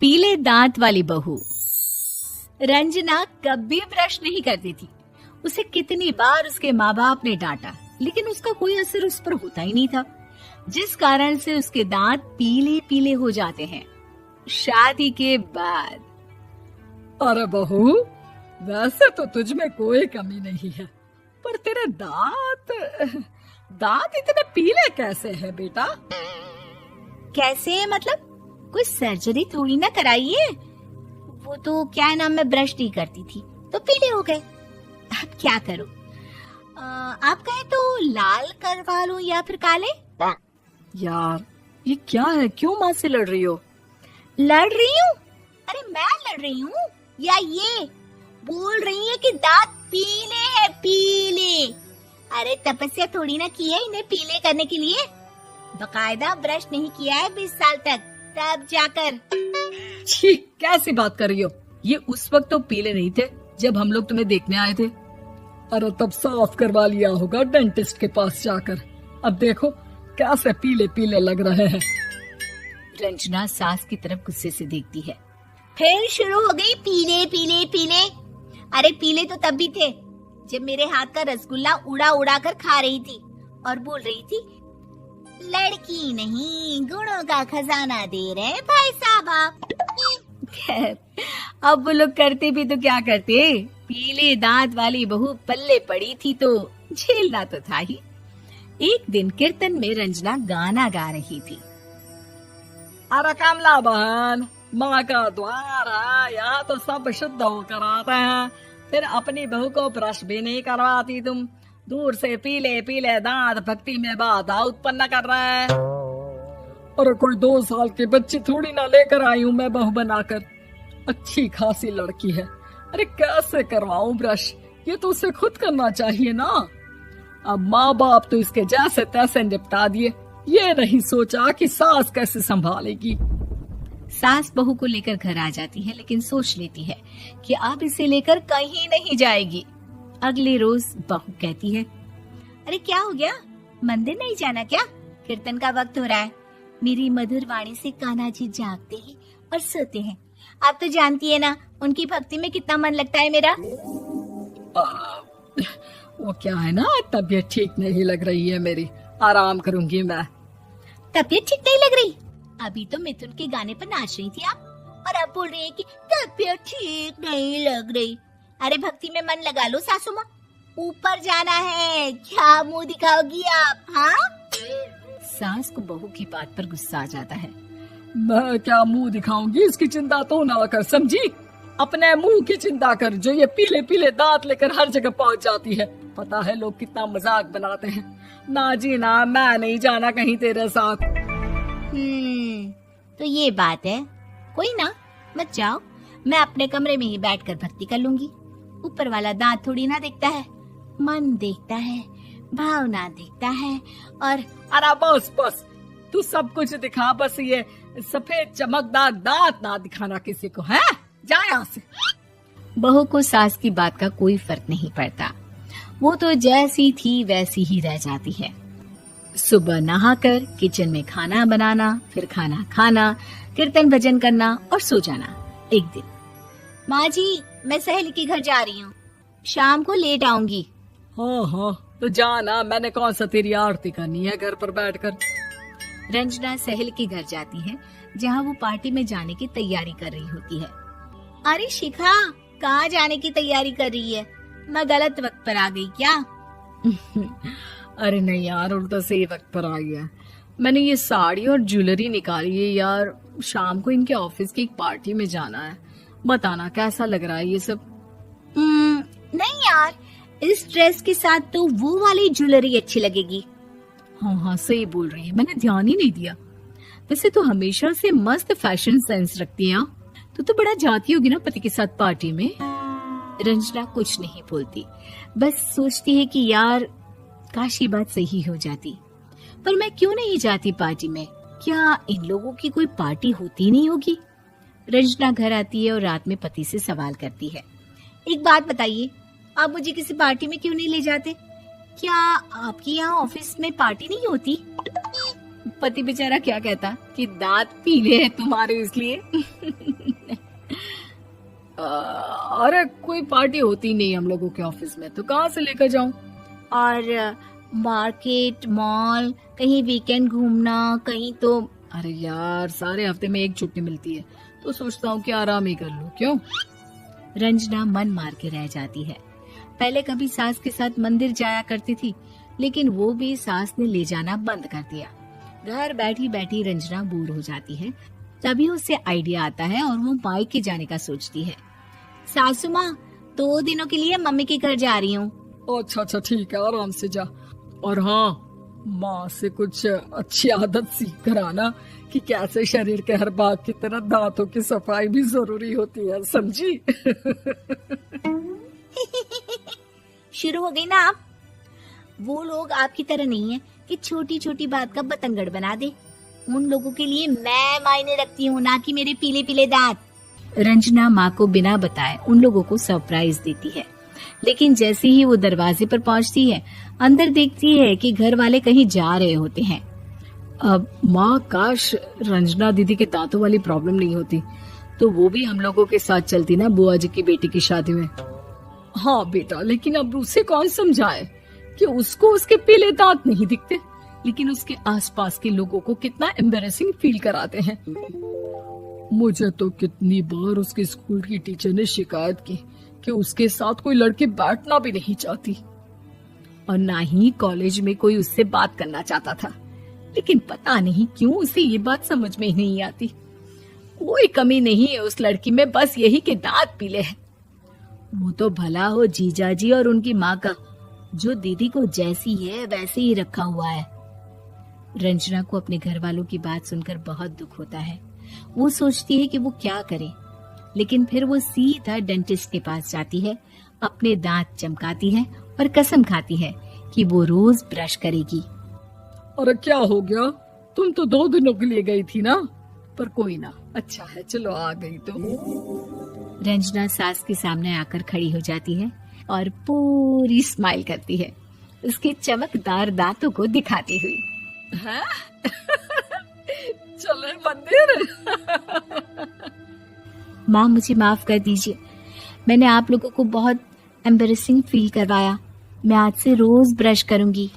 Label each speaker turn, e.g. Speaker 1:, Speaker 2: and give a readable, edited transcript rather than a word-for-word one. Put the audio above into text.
Speaker 1: पीले दांत वाली बहू। रंजना कभी ब्रश नहीं करती थी। उसे कितनी बार उसके माँ बाप ने डांटा, लेकिन उसका कोई असर उस पर होता ही नहीं था, जिस कारण से उसके दांत पीले पीले हो जाते हैं। शादी के बाद।
Speaker 2: अरे बहू, वैसे तो तुझ में कोई कमी नहीं है, पर तेरे दांत इतने पीले कैसे हैं बेटा?
Speaker 1: कैसे मतलब? कोई सर्जरी थोड़ी ना कराई है। वो तो क्या नाम, मैं ब्रश नहीं करती थी तो पीले हो गए। अब क्या करूं? आप कहें तो लाल करवा लूं या फिर काले?
Speaker 2: यार ये क्या है, क्यों माँ से लड़ रही हो?
Speaker 1: लड़ रही हूँ? अरे मैं लड़ रही हूँ या ये बोल रही है कि दांत पीले हैं, पीले। अरे तपस्या थोड़ी ना की है इन्हें पीले करने के लिए। बकायदा ब्रश नहीं किया है 20 साल तक, तब जाकर।
Speaker 2: छी, कैसी बात कर रही हो? ये उस वक्त तो पीले नहीं थे जब हम लोग तुम्हें देखने आए थे। अरे तब साफ करवा लिया होगा डेंटिस्ट के पास जाकर। अब देखो कैसे पीले पीले लग रहे हैं।
Speaker 1: रंजना सास की तरफ गुस्से से देखती है। फिर शुरू हो गई पीले पीले पीले। अरे पीले तो तब भी थे जब मेरे हाथ का रसगुल्ला उड़ा उड़ा कर खा रही थी और बोल रही थी, लड़की नहीं गुणों का खजाना दे रहे भाई साहब आप। खैर, अब वो लोग करते भी तो क्या करते, पीले दांत वाली बहू पल्ले पड़ी थी तो झेलना तो था ही। एक दिन कीर्तन में रंजना गाना गा रही थी।
Speaker 2: अरे कमला बहन, माँ का द्वार है, यहाँ तो सब शुद्ध होकर आते हैं, फिर अपनी बहू को ब्रश भी नहीं करवाती तुम। दूर से पीले पीले दांत भक्ति में बाधा उत्पन्न कर रहे हैं। अरे कोई 2 साल की बच्ची थोड़ी ना लेकर आई हूँ मैं बहू बनाकर। अच्छी खासी लड़की है, अरे कैसे करवाऊं ब्रश? ये तो उसे खुद करना चाहिए ना। अब माँ बाप तो इसके जैसे तैसे निपटा दिए, ये नहीं सोचा कि सास कैसे संभालेगी।
Speaker 1: सास बहू को लेकर घर आ जाती है, लेकिन सोच लेती है कि अब इसे लेकर कहीं नहीं जाएगी। अगले रोज बहू कहती है, अरे क्या हो गया, मंदिर नहीं जाना क्या? कीर्तन का वक्त हो रहा है। मेरी मधुर वाणी से कान्हा जी जागते हैं और सोते हैं। आप तो जानती है ना उनकी भक्ति में कितना मन लगता है मेरा।
Speaker 2: वो क्या है ना, तबीयत ठीक नहीं लग रही है मेरी, आराम करूंगी मैं।
Speaker 1: तबीयत ठीक नहीं लग रही? अभी तो मिथुन के गाने पर नाच रही थी आप, और अब बोल रही है कि तबीयत ठीक नहीं लग रही। अरे भक्ति में मन लगा लो सासू माँ, ऊपर जाना है, क्या मुंह दिखाओगी आप? हाँ? सास को बहू की बात पर गुस्सा आ जाता है।
Speaker 2: मैं क्या मुंह दिखाऊंगी, इसकी चिंता तो ना कर, समझी? अपने मुंह की चिंता कर, जो ये पीले पीले दांत लेकर हर जगह पहुंच जाती है। पता है लोग कितना मजाक बनाते हैं। ना जी ना, मैं नहीं जाना कहीं तेरे साथ।
Speaker 1: तो ये बात है। कोई ना, मत जाओ, मैं अपने कमरे में ही बैठकर भक्ति कर लूंगी। ऊपर वाला दांत थोड़ी ना देखता है, मन देखता है, भावना देखता है। और
Speaker 2: अरे बस बस, तू सब कुछ दिखा, बस ये सफेद चमकदार दांत ना दिखाना किसी को, है? जा यहाँ से।
Speaker 1: बहू को सास की बात का कोई फर्क नहीं पड़ता। वो तो जैसी थी वैसी ही रह जाती है। सुबह नहाकर किचन में खाना बनाना, फिर खाना खाना, कीर्तन भजन करना और सो जाना। एक दिन, माँ जी मैं सहेली के घर जा रही हूँ, शाम को लेट आऊंगी।
Speaker 2: हाँ हाँ तो जाना, मैंने कौन सा तेरी आरती करनी है घर पर बैठकर।
Speaker 1: रंजना सहेली के घर जाती है, जहाँ वो पार्टी में जाने की तैयारी कर रही होती है। अरे शिखा, कहाँ जाने की तैयारी कर रही है? मैं गलत वक्त पर आ गई क्या?
Speaker 2: अरे नहीं यार, उल्टा सही वक्त पर आई है। मैंने ये साड़ी और ज्वेलरी निकाली है यार, शाम को इनके ऑफिस की एक पार्टी में जाना है। बताना कैसा लग रहा है ये सब?
Speaker 1: नहीं यार, इस ड्रेस के साथ तो वो वाली ज्वेलरी अच्छी लगेगी।
Speaker 2: हाँ हाँ सही बोल रही है, मैंने ध्यान ही नहीं दिया। वैसे तो हमेशा से मस्त फैशन सेंस रखती है। तो बड़ा जाती होगी ना पति के साथ पार्टी में। रंजना कुछ नहीं बोलती, बस सोचती है कि यार काश ये बात सही हो जाती। पर मैं क्यों नहीं जाती पार्टी में? क्या इन लोगों की कोई पार्टी होती नहीं होगी? रंजना घर आती है और रात में पति से सवाल करती है, एक बात बताइए, आप मुझे किसी पार्टी में क्यों नहीं ले जाते? क्या आपके यहाँ ऑफिस में पार्टी नहीं होती?
Speaker 1: पति बेचारा क्या कहता कि दांत पीले हैं तुम्हारे इसलिए।
Speaker 2: अरे कोई पार्टी होती नहीं हम लोगों के ऑफिस में, तो कहाँ से लेकर जाऊं?
Speaker 1: और मार्केट, मॉल, कहीं वीकेंड घूमना, कहीं तो।
Speaker 2: अरे यार सारे हफ्ते में एक छुट्टी मिलती है, तो सोचता हूँ कि आराम ही कर लूं। क्यों?
Speaker 1: रंजना मन मार के रह जाती है। पहले कभी सास के साथ मंदिर जाया करती थी, लेकिन वो भी सास ने ले जाना बंद कर दिया। घर बैठी बैठी रंजना बोर हो जाती है। तभी उसे आइडिया आता है और वो मायके जाने का सोचती है। सासू माँ, 2 दिनों के लिए मम्मी के घर जा रही हूँ।
Speaker 2: अच्छा अच्छा ठीक है, आराम से जा। और हाँ, माँ से कुछ अच्छी आदत सीख कर आना कि कैसे शरीर के हर भाग की तरह दांतों की सफाई भी जरूरी होती है, समझी?
Speaker 1: शुरू हो गई ना आप। वो लोग आपकी तरह नहीं है कि छोटी छोटी बात का बतंगड़ बना दे। उन लोगों के लिए मैं मायने रखती हूँ, ना कि मेरे पीले पीले दांत। रंजना माँ को बिना बताए उन लोगों को सरप्राइज देती है, लेकिन जैसे ही वो दरवाजे पर पहुंचती है, अंदर देखती है कि घर वाले कहीं जा रहे होते हैं।
Speaker 2: अब माँ, काश रंजना दीदी के दांतों वाली प्रॉब्लम नहीं होती, तो वो भी हम लोगों के साथ चलती ना बुआ जी की बेटी की शादी में। हाँ बेटा, लेकिन अब उसे कौन समझाए कि उसको उसके पीले दांत नहीं दिखते, लेकिन उसके आसपास के लोगों को कितना एम्बैरेसिंग फील कराते हैं। मुझे तो कितनी बार उसके स्कूल की टीचर ने शिकायत की कि उसके साथ कोई लड़की बैठना भी नहीं चाहती, और ना ही कॉलेज में कोई उससे बात करना चाहता था। लेकिन पता नहीं क्यों उसे ये बात समझ में ही नहीं आती। कोई कमी नहीं है उस लड़की में, बस यही कि दांत पीले हैं। वो तो भला हो जीजा जी और उनकी माँ का, जो दीदी को जैसी है वैसे ही रखा हुआ है। रंजना को अपने घर वालों की बात सुनकर बहुत दुख होता है। वो सोचती है कि वो क्या करे, लेकिन फिर वो सीधा डेंटिस्ट के पास जाती है, अपने दांत चमकाती है और कसम खाती है कि वो रोज ब्रश करेगी। अरे क्या हो गया? तुम तो 2 दिनों के लिए गई थी ना, पर कोई ना, अच्छा है, चलो आ गई तो।
Speaker 1: रंजना सास के सामने आकर खड़ी हो जाती है और पूरी स्माइल करती है, उसके चमकदार दांतों को दिखाती हुई।
Speaker 2: हैं? चले मंदिर।
Speaker 1: माँ, मुझे माफ कर दीजिए, मैंने आप लोगों को बहुत एम्बैरेसिंग फील करवाया। मैं आज से रोज ब्रश करूंगी।